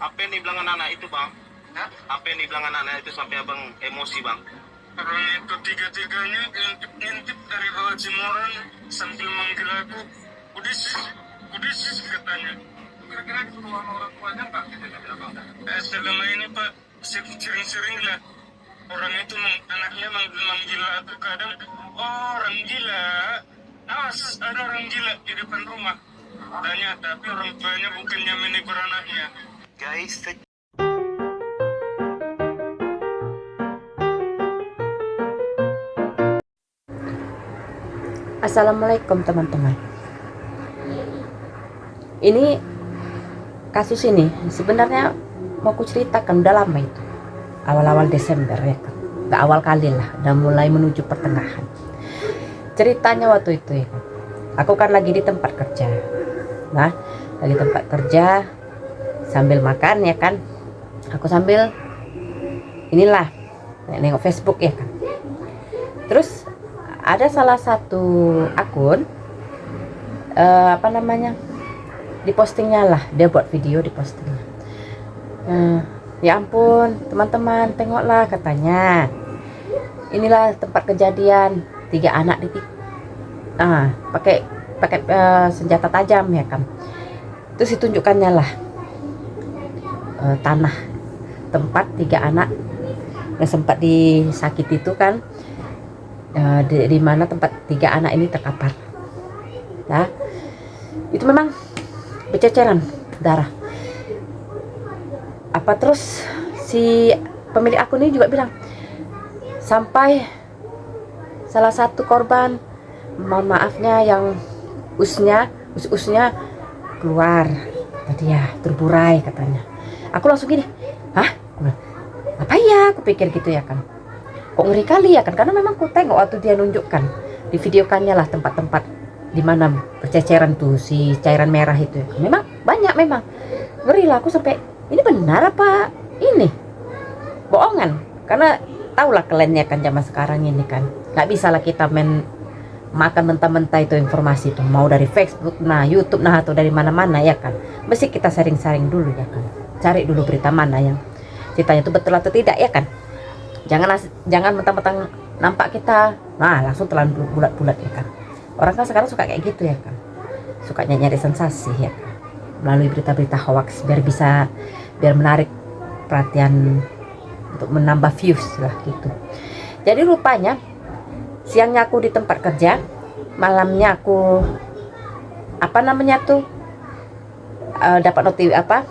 Apa yang dibilang anak-anak itu bang? Hah? Apa yang dibilang anak-anak itu sampai abang emosi bang? Orang itu tiga-tiganya ngintip dari bawah jemuran sambil manggil aku Kudis, Kudis katanya. Kira-kira keluhan orang tuanya nggak gitu dari abang? Selama ini pak, sering-sering lah orang itu anaknya manggil aku kadang orang gila. Awas ada orang gila di depan rumah. Tanya tapi orang tuanya bukannya menegur anaknya. Guys, Assalamualaikum teman-teman. Ini kasus ini sebenarnya mau ku ceritakan udah lama itu. Awal-awal Desember ya kan. Gak awal kali lah, udah mulai menuju pertengahan. Ceritanya waktu itu ya kan. Aku kan lagi di tempat kerja. Nah, lagi tempat kerja sambil makan ya kan. Aku sambil inilah nengok Facebook ya kan. Terus ada salah satu akun di postingnya lah, dia buat video di postingnya. Ya ampun teman-teman, tengoklah katanya, inilah tempat kejadian 3 anak pakai senjata tajam ya kan. Terus ditunjukkannya lah tanah tempat 3 anak yang sempat disakiti itu kan, di mana tempat 3 anak ini terkapar. Nah, itu memang berceceran darah. Apa terus si pemilik akun ini juga bilang sampai salah satu korban, mohon maafnya, yang usnya keluar tadi ya, terburai katanya. Aku langsung gini, hah? Apa ya? Aku pikir gitu ya kan. Kok ngeri kali ya kan, karena memang ku tengok waktu dia nunjukkan di videokannya lah tempat-tempat di mana berceceran tuh si cairan merah itu ya. Memang banyak, memang ngeri lah. Aku sampai ini benar apa ini bohongan, karena tahulah kelennya kan zaman sekarang ini kan nggak bisa lah kita makan mentah-mentah itu informasi itu, mau dari Facebook, nah YouTube, nah atau dari mana-mana ya kan. Mesti kita saring-saring dulu ya kan, cari dulu berita mana yang ceritanya itu betul atau tidak ya kan. Jangan mentang-mentang nampak kita langsung telan bulat-bulat ya kan. Orang kan sekarang suka kayak gitu ya kan, suka nyari sensasi ya kan, melalui berita-berita hoax biar menarik perhatian untuk menambah views lah gitu. Jadi rupanya siangnya aku di tempat kerja, malamnya aku dapat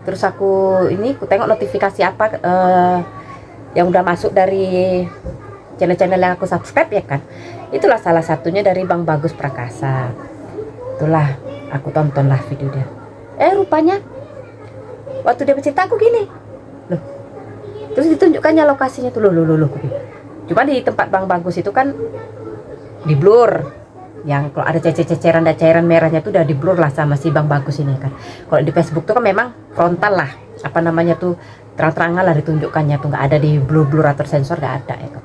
terus aku tengok notifikasi yang udah masuk dari channel-channel yang aku subscribe ya kan. Itulah salah satunya dari Bang Bagus Prakasa. Itulah aku tontonlah video dia. Rupanya waktu dia bercerita aku gini loh, terus ditunjukkannya lokasinya tuh loh. Cuma di tempat Bang Bagus itu kan di blur, yang kalau ada ceceran dan cairan merahnya tuh udah di blur lah sama si Bang Bagus ini kan. Kalau di Facebook tuh kan memang frontal lah, terang-terangan lah ditunjukkannya tuh, nggak ada di blur atau sensor, nggak ada ya kan.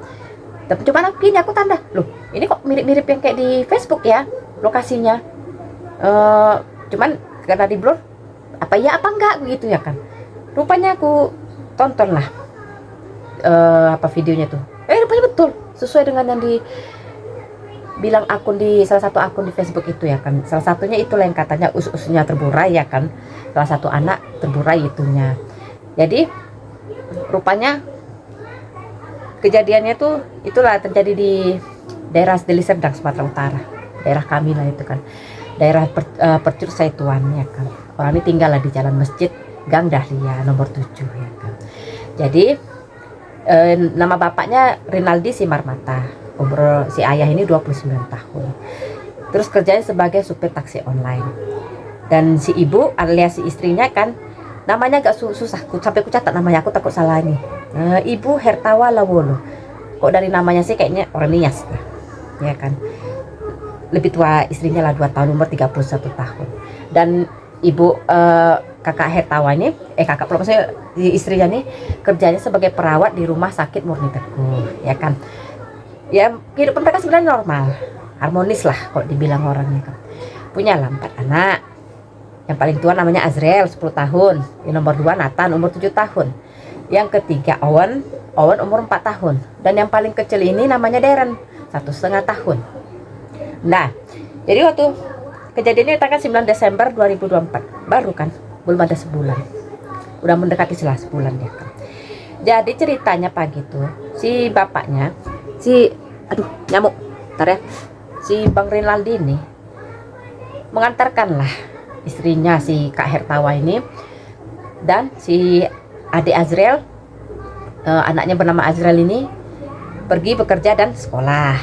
Tapi cuma gini aku tanda loh, ini kok mirip-mirip yang kayak di Facebook ya lokasinya. Cuman karena di blur apa enggak begitu ya kan. Rupanya aku tonton lah videonya tuh. Rupanya betul sesuai dengan yang dibilang salah satu akun di Facebook itu ya kan. Salah satunya itulah yang katanya usnya terburai ya kan. Salah satu anak terburai itunya. Jadi rupanya kejadiannya tuh itulah terjadi di daerah Deli Serdang, Sumatera Utara. Daerah kami lah itu kan. Daerah Percut Saituan ya kan. Orang ini tinggal lah di Jalan Masjid Gang Dahlia nomor 7 ya kan. Jadi nama bapaknya Rinaldi Simarmata. Umur si ayah ini 29 tahun. Terus kerjanya sebagai supir taksi online. Dan si ibu alias si istrinya kan namanya agak susah, sampai ku catat namanya, aku takut salah ini. Ibu Hertawa Lawolo. Kok dari namanya sih kayaknya orang Nias ya kan. Lebih tua istrinya lah 2 tahun, umur 31 tahun. Dan ibu kakak Hertawa ini maksudnya istrinya nih kerjanya sebagai perawat di rumah sakit Murni Teguh ya kan. Ya kehidupan mereka sebenarnya normal, harmonis lah kalau dibilang orangnya kan. Punya lah 4 anak. Yang Yang paling tua namanya Azrael 10 tahun. Yang nomor 2 Nathan umur 7 tahun. Yang ketiga Owen umur 4 tahun. Dan yang paling kecil ini namanya Darren 1,5 tahun. Nah, jadi waktu kejadiannya tanggal 9 Desember 2024. Baru kan, belum ada sebulan. Udah mendekati sebulan ya kan. Jadi ceritanya pagi tuh si bapaknya, aduh nyamuk, ntar ya, si Bang Rinaldi ini mengantarkanlah istrinya si Kak Hertawa ini dan si adik Azrael, anaknya bernama Azrael ini pergi bekerja dan sekolah.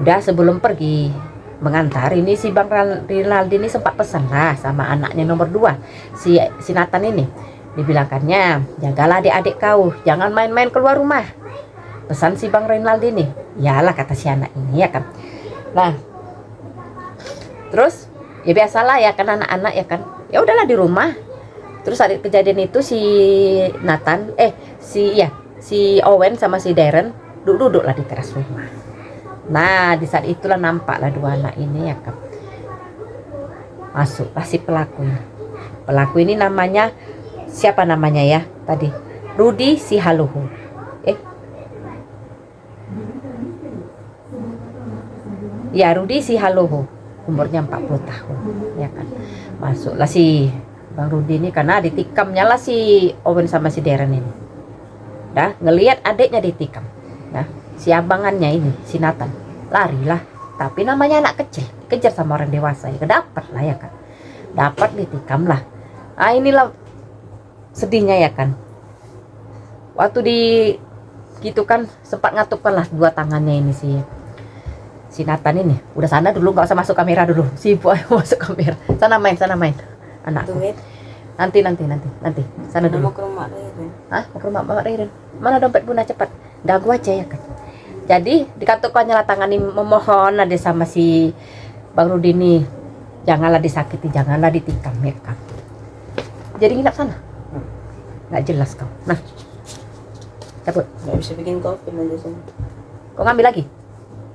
Udah sebelum pergi mengantar ini si Bang Rinaldi ini sempat pesan lah sama anaknya nomor 2 si Nathan ini. Dibilangkannya, jagalah adik-adik kau, jangan main-main keluar rumah. Pesan si Bang Rinaldi ini. Yalah kata si anak ini ya kan. Nah, terus ya biasalah ya kan anak-anak ya kan. Ya udahlah di rumah. Terus saat kejadian itu si Nathan, si Owen sama si Darren duduk lah di teras rumah. Nah, di saat itulah nampaklah dua anak ini ya kan. Masuklah si pelaku ini. Pelaku ini namanya siapa namanya ya tadi? Rudy Sihaloho. Ya, Rudy Sihaloho. Umurnya 40 tahun ya kan. Masuklah si Bang Rudy ini karena ditikam lah si Owen sama si Darren ini. Dah ngelihat adiknya ditikam. Nah, si abangannya ini si Nathan larilah. Tapi namanya anak kecil, dikejar sama orang dewasa ya. Dapat lah ya kan. Dapat ditikam lah. Ah, inilah sedihnya ya kan. Waktu gitu kan sempat ngatupkan lah dua tangannya ini si Nathan ini. Udah sana dulu, nggak usah masuk kamera dulu. Sibuk ayo masuk kamera. Sana main anakku. Nanti sana dulu. Mau ke rumah Ririn. Hah? Mau ke rumah Mama Ririn. Mana dompet Bunda cepat. Ganggu aja ya kan. Jadi dikatukannya lah tangan ini, memohon ada sama si Bang Rudy ini, janganlah disakiti, janganlah ditikam ya kan. Jadi nginap sana. Nggak jelas kau. Nah, cabut. Nggak bisa bikin kopi nanti sana. Kau ngambil lagi?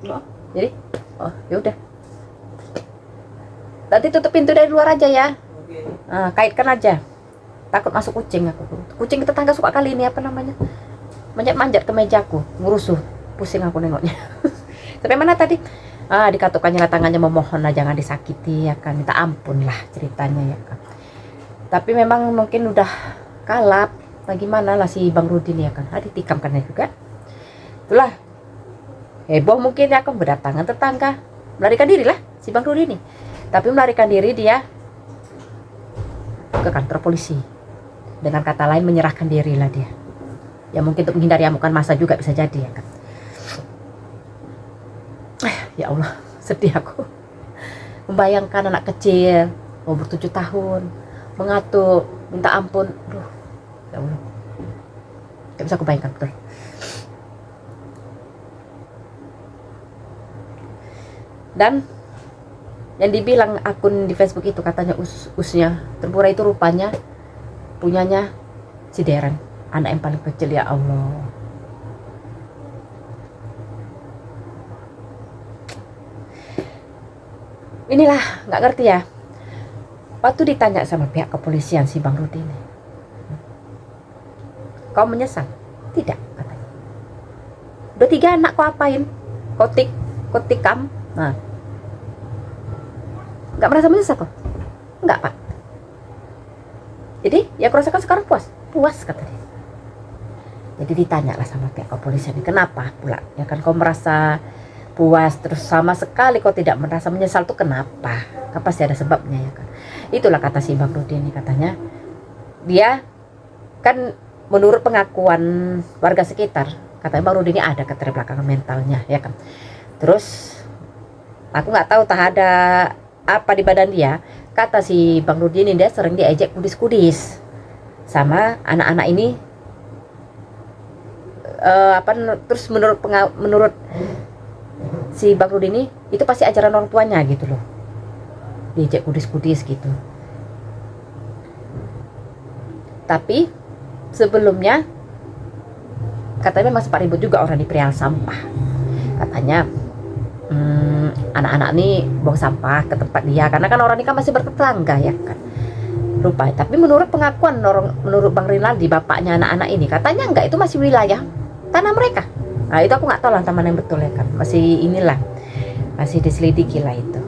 Nggak. Jadi, oh yaudah. Nanti tutup pintu dari luar aja ya. Oke. Nah, kaitkan aja. Takut masuk kucing aku. Kucing tetangga suka kali ini apa namanya? Manjat-manjat ke mejaku, ngurusuh. Pusing aku nengoknya. Sampai mana tadi? Dikatukannya lah tangannya, memohon lah jangan disakiti ya kan. Minta ampun lah ceritanya ya kan. Tapi memang mungkin udah kalap. Bagaimana lah si Bang Rudy ini ya kan. Ditikam kan juga. Itulah. Heboh mungkin ya kan, berdatangan tetangga. Melarikan diri lah si Bang Rudy ini. Tapi melarikan diri dia ke kantor polisi. Dengan kata lain menyerahkan diri lah dia. Ya mungkin untuk menghindari amukan massa juga bisa jadi ya kan. Ya Allah, sedih aku. Membayangkan anak kecil umur 7 tahun mengatuk, minta ampun. Aduh, ya Allah. Gak bisa aku bayangkan betul. Dan yang dibilang akun di Facebook itu katanya usnya terburai itu rupanya punyanya si Darren, anak yang paling kecil. Ya Allah. Inilah nggak ngerti ya. Waktu ditanya sama pihak kepolisian si Bang Rudy ini, kau menyesal? Tidak katanya. Udah 3 anak kau apain? Kau tikam? Nah, nggak merasa menyesal kok? Nggak Pak. Jadi ya aku rasakan sekarang puas kata dia. Jadi ditanya lah sama pihak kepolisian, kenapa pula? Ya kan kau merasa puas terus sama sekali kau tidak merasa menyesal tuh kenapa? Kan pasti ada sebabnya ya kan. Itulah kata si Bang Rudy ini, katanya dia kan menurut pengakuan warga sekitar, katanya Bang Rudy ini ada keterbelakangan mentalnya ya kan. Terus aku nggak tahu tak ada apa di badan dia. Kata si Bang Rudy ini dia sering diejek kudis-kudis sama anak-anak ini. Terus menurut si Bang Rudy ini itu pasti ajaran orang tuanya gitu loh, diajak kudis-kudis gitu. Tapi sebelumnya katanya memang sempat ribut juga orang di perihal sampah. Katanya anak-anak nih buang sampah ke tempat dia, karena kan orang ini kan masih bertetangga ya kan. lupa. Tapi menurut pengakuan menurut Bang Rinaldi, bapaknya anak-anak ini, katanya enggak, itu masih wilayah tanah mereka. Nah itu aku nggak tahu lah mana yang betul ya kan, masih inilah, masih diselidiki lah itu.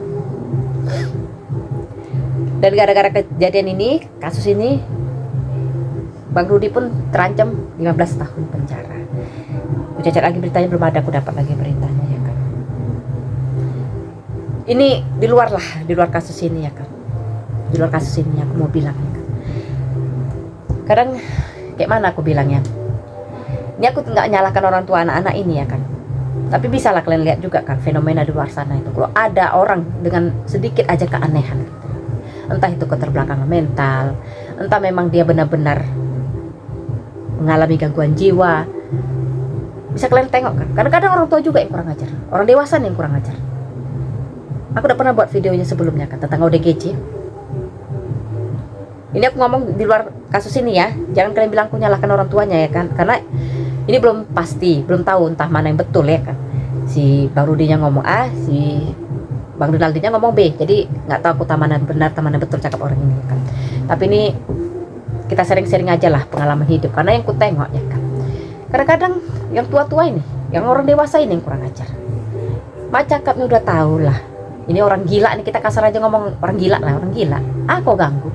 Dan gara-gara kejadian ini, kasus ini, Bang Rudi pun terancam 15 tahun penjara. Aku cacat lagi beritanya, belum ada aku dapat lagi beritanya ya kan. Ini di luar kasus ini ya kan. Di luar kasus ini aku mau bilang ya kan. Kadang kayak mana aku bilangnya? Ini aku nggak nyalahkan orang tua anak-anak ini ya kan. Tapi bisa lah kalian lihat juga kan fenomena di luar sana itu. Kalau ada orang dengan sedikit aja keanehan, entah itu keterbelakangan mental, entah memang dia benar-benar mengalami gangguan jiwa, bisa kalian tengok kan. Kadang-kadang orang tua juga yang kurang ajar, orang dewasa nih yang kurang ajar. Aku udah pernah buat videonya sebelumnya kan tentang ODGJ. Ini aku ngomong di luar kasus ini ya, jangan kalian bilang aku nyalahkan orang tuanya ya kan, karena ini belum pasti, belum tahu entah mana yang betul ya kan. Si Bang Rudinya ngomong A, si Bang Rinaldinya ngomong B, jadi nggak tahu aku mana benar, mana betul cakap orang ini kan. Tapi ini kita sering-sering aja lah pengalaman hidup, karena yang ku tengok ya kan. Kadang-kadang yang tua-tua ini, yang orang dewasa ini yang kurang ajar. Mak cakapnya udah tahu lah, ini orang gila nih, kita kasar aja ngomong orang gila lah, orang gila. Ah kok ganggu?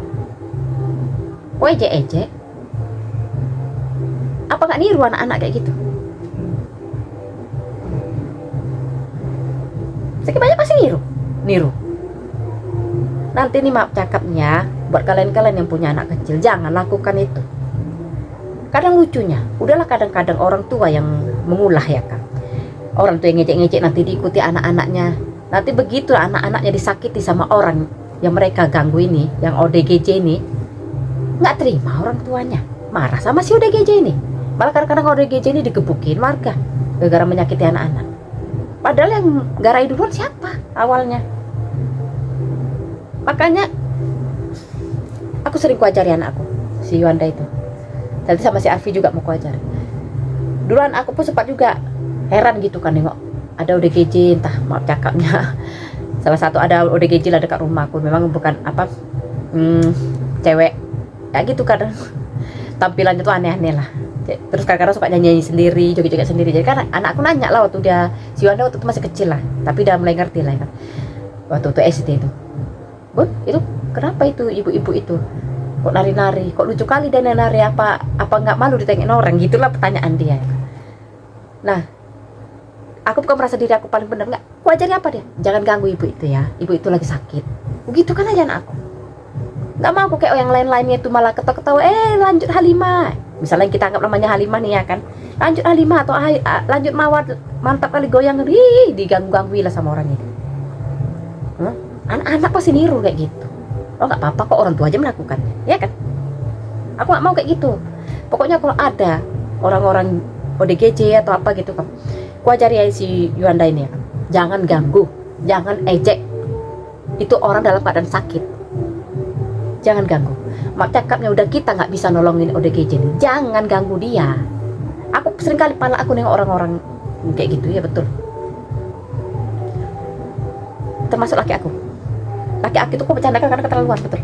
Kok ejek-ejek? Apa nggak niru anak-anak kayak gitu? Sedikit banyak pasti niru. Nanti nih maaf cakapnya, buat kalian-kalian yang punya anak kecil, jangan lakukan itu. Kadang lucunya, udahlah kadang-kadang orang tua yang mengulah ya kan. Orang tua yang ngecek-ngecek nanti diikuti anak-anaknya. Nanti begitu anak-anaknya disakiti sama orang yang mereka ganggu ini, yang ODGJ ini, nggak terima orang tuanya, marah sama si ODGJ ini. Malah kadang-kadang ODGJ ini digebukin warga gara-gara menyakiti anak-anak. Padahal yang garai duluan siapa awalnya? Makanya aku sering kuajari anakku, si Yuanda itu. Nanti sama si Arfi juga mau kuajari. Duluan aku pun sempat juga heran gitu kan nengok ada ODGJ, entah maaf cakapnya. Salah satu ada ODGJ lah dekat rumahku. Memang bukan apa cewek ya gitu, kadang tampilannya tuh aneh-aneh lah. Terus kadang-kadang suka nyanyi sendiri, joget-joget sendiri. Jadi kan anakku nanya lah waktu dia, si Wanda waktu itu masih kecil lah, tapi udah mulai ngerti lah kan. Waktu itu SD itu, Bun, itu kenapa itu ibu-ibu itu kok nari-nari, kok lucu kali dia nari, apa nggak malu ditengok orang, gitulah pertanyaan dia. Nah, aku bukan merasa diri aku paling benar, nggak, aku ajari apa dia, jangan ganggu ibu itu ya, ibu itu lagi sakit, begitu kan aja anak aku. Nggak mau aku kayak yang lain-lainnya itu malah ketawa-ketawa, lanjut Halimah, misalnya kita anggap namanya Halimah nih ya kan, lanjut Halimah atau lanjut Mawar, mantap kali goyang, diganggu-ganggu lah sama orang ini. Anak-anak pasti niru kayak gitu. Oh nggak apa-apa kok, orang tua aja melakukannya, ya kan? Aku nggak mau kayak gitu. Pokoknya kalau ada orang-orang ODGJ atau apa gitu kan, aku ajari ya si Yuanda ini ya kan, jangan ganggu, jangan ejek. Itu orang dalam keadaan sakit, jangan ganggu. Mak cakapnya udah kita nggak bisa nolongin ODGJ ini, jangan ganggu dia. Aku sering kali pala aku nengok orang-orang kayak gitu ya, betul. Termasuk laki aku itu kok bercanda karena keterlaluan, betul.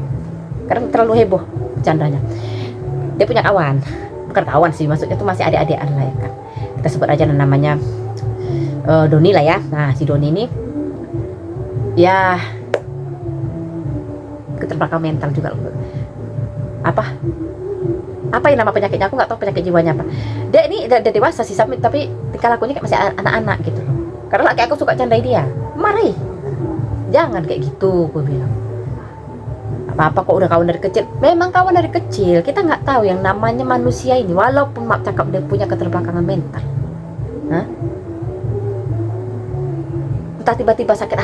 Karena terlalu heboh bercandanya. Dia punya kawan, bukan kawan sih, maksudnya tuh masih adik-adikan lah ya kan. Kita sebut aja namanya Doni lah ya. Nah si Doni ini ya keterbelakangan mental juga. Apa yang nama penyakitnya, aku nggak tahu penyakit jiwanya apa. Dia ini udah dewasa sih, tapi tingkah lakunya kayak masih anak-anak gitu loh. Karena laki aku suka candai dia, mari. Jangan kayak gitu, gue bilang. Apa-apa kok udah kawan dari kecil. Memang kawan dari kecil. Kita nggak tahu yang namanya manusia ini. Walaupun mak cakap dia punya keterbelakangan mental, entah tiba-tiba sakit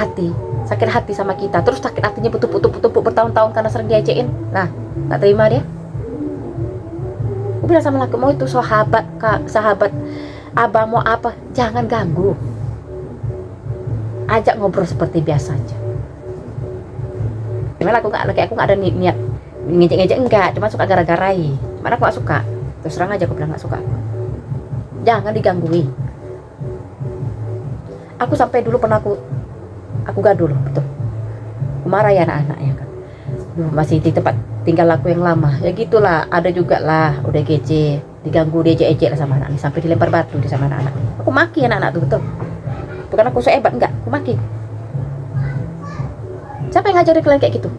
hati sama kita. Terus sakit hatinya betul-betul bertahun-tahun karena sering diajakin. Nah, nggak terima dia. Gue bilang sama laki, mau itu sahabat abang mau apa, jangan ganggu. Ajak ngobrol seperti biasa aja. Memang aku nggak ada niat ngejek-ngejek, enggak, cuma suka gara-garai. Cuma aku nggak suka, terus terang aja aku bilang nggak suka. Jangan diganggui. Aku sampai dulu pernah aku gaduh loh, betul. Aku marah ya anak-anak ya kan. Masih di tempat tinggal aku yang lama. Ya gitulah, ada juga lah ODGJ diganggu, diejek-ejek lah sama anak-anak, sampai dilempar batu di sama anak-anak. Aku maki anak-anak tuh, betul. Bukan aku so hebat, enggak, aku maki. Siapa yang ngajarin kalian kayak gitu?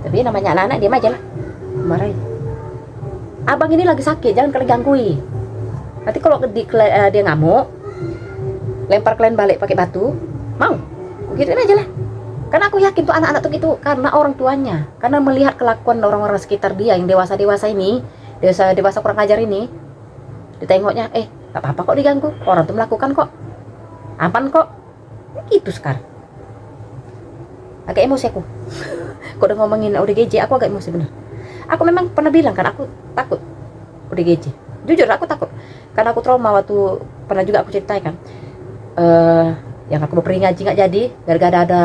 Tapi namanya anak-anak, diam aja lah, marahin. Abang ini lagi sakit, jangan kalian ganggui. Nanti kalau dia ngamuk, lempar kalian balik pakai batu, mau? Gituin aja lah. Karena aku yakin tuh anak-anak tuh gitu karena orang tuanya, karena melihat kelakuan orang-orang sekitar dia yang dewasa-dewasa ini, dewasa kurang ajar ini, ditengoknya, gak apa-apa kok diganggu, orang tuh melakukan kok, aman kok, gitu sekarang. Agak emosi aku. Kok udah ngomongin ODGJ, aku agak emosi bener. Aku memang pernah bilang kan, aku takut ODGJ. Jujur aku takut, karena aku trauma waktu pernah juga aku ceritain kan, yang aku mau pergi ngaji nggak jadi gara-gara ada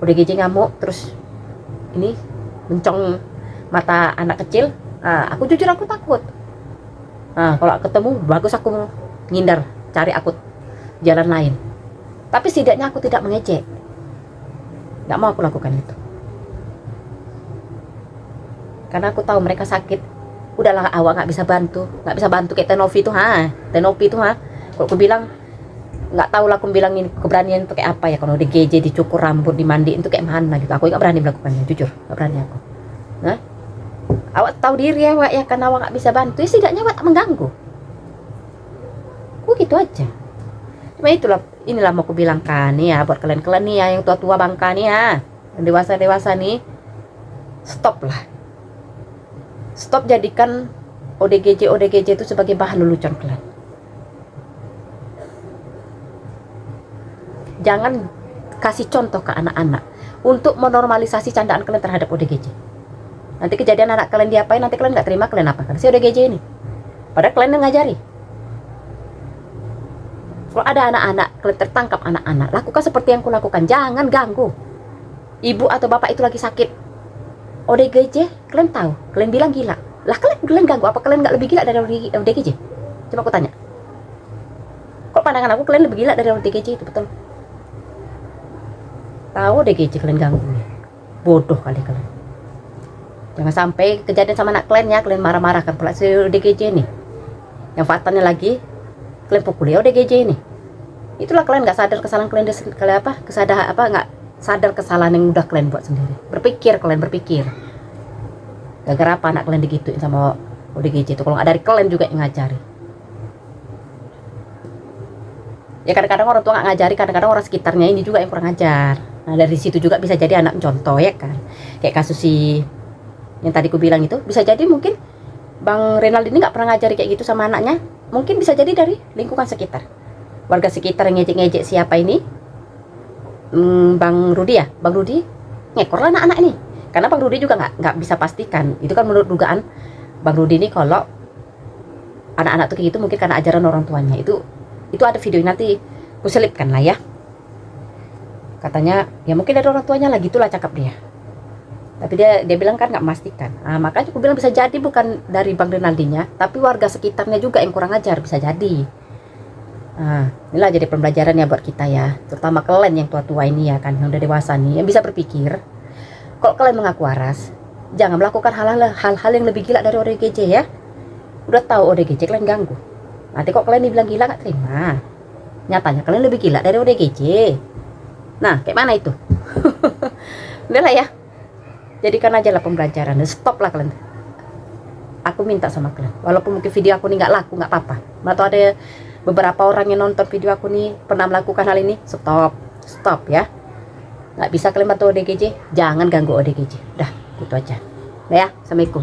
ODGJ ngamuk, terus ini mencong mata anak kecil. Aku jujur aku takut. Kalau ketemu bagus aku ngindar, cari aku jalan lain. Tapi setidaknya aku tidak mengejek. Nggak mau aku lakukan itu. Karena aku tahu mereka sakit. Udahlah awak nggak bisa bantu kayak Tenovi tuh, Kalau aku bilang nggak tahu lah, aku bilang ini keberanian itu kayak apa ya, kalau ODGJ dicukur rambut, dimandiin itu kayak mana gitu. Aku nggak berani melakukannya, jujur nggak berani aku. Awak tahu diri ya, Wak, ya, karena awak nggak bisa bantu, ya setidaknya awak tak mengganggu. Aku gitu aja. Cuma itulah, inilah mau aku bilangkan nih ya, buat kalian nih ya, yang tua-tua bangka nih ya, yang dewasa-dewasa nih, stop lah. Stop jadikan ODGJ itu sebagai bahan lelucon kalian. Jangan kasih contoh ke anak-anak untuk menormalisasi candaan kalian terhadap ODGJ. Nanti kejadian anak kalian diapain, nanti kalian nggak terima, kalian apakan si ODGJ ini. Padahal kalian yang ngajari. Kalau ada anak-anak, kalian tertangkap anak-anak, lakukan seperti yang kulakukan. Jangan ganggu. Ibu atau bapak itu lagi sakit. ODGJ, kalian tahu, kalian bilang gila. Lah kalian ganggu, apa kalian nggak lebih gila dari ODGJ? Coba aku tanya. Kok pandangan aku kalian lebih gila dari ODGJ itu, betul? Tahu ODGJ kalian ganggu. Bodoh kali kalian. Jangan sampai kejadian sama anak kalian ya, kalian marah-marahkan pula si ODGJ ini. Yang faktanya lagi, kalian pukul ya ODGJ ini. Itulah kalian nggak sadar kesalahan kalian, nggak sadar kesalahan yang udah kalian buat sendiri. Kalian berpikir. Gara-gara apa anak kalian digituin sama ODGJ itu? Kalau nggak dari kalian juga yang ngajari. Ya kadang-kadang orang tua nggak ngajari, kadang-kadang orang sekitarnya ini juga yang kurang ajar. Nah dari situ juga bisa jadi anak contoh ya kan. Kayak kasus si yang tadi ku bilang itu, bisa jadi mungkin Bang Renald ini nggak pernah ngajari kayak gitu sama anaknya. Mungkin bisa jadi dari lingkungan sekitar, warga sekitar yang ngejek-ngejek siapa ini, Bang Rudi ya, Bang Rudi ngekor lah anak-anak ini. Karena Bang Rudi juga nggak bisa pastikan, itu kan menurut dugaan Bang Rudi ini, kalau anak-anak tuh kayak gitu mungkin karena ajaran orang tuanya. Itu ada video nanti ku selipkan lah ya. Katanya ya mungkin dari orang tuanya lah, gitulah cakap dia. Tapi dia bilang kan nggak memastikan. Makanya aku bilang bisa jadi bukan dari Bang Renaldinya, tapi warga sekitarnya juga yang kurang ajar, bisa jadi. Inilah jadi pembelajaran ya buat kita ya, terutama kalian yang tua-tua ini ya kan, yang udah dewasa nih, yang bisa berpikir. Kalau kalian mengaku waras, jangan melakukan hal-hal yang lebih gila dari ODGJ ya. Udah tahu ODGJ kalian ganggu, nanti kok kalian dibilang gila nggak terima. Nyatanya kalian lebih gila dari ODGJ. Nah kayak mana itu? Udah lah ya, jadikan aja lah pembelajaran. Stop lah kalian. Aku minta sama kalian, walaupun mungkin video aku ini nggak laku, nggak apa-apa. Atau ada beberapa orang yang nonton video aku nih pernah melakukan hal ini, stop ya. Nggak bisa kalian bantu ODGJ, jangan ganggu ODGJ. Udah, gitu aja. Udah ya, assalamualaikum.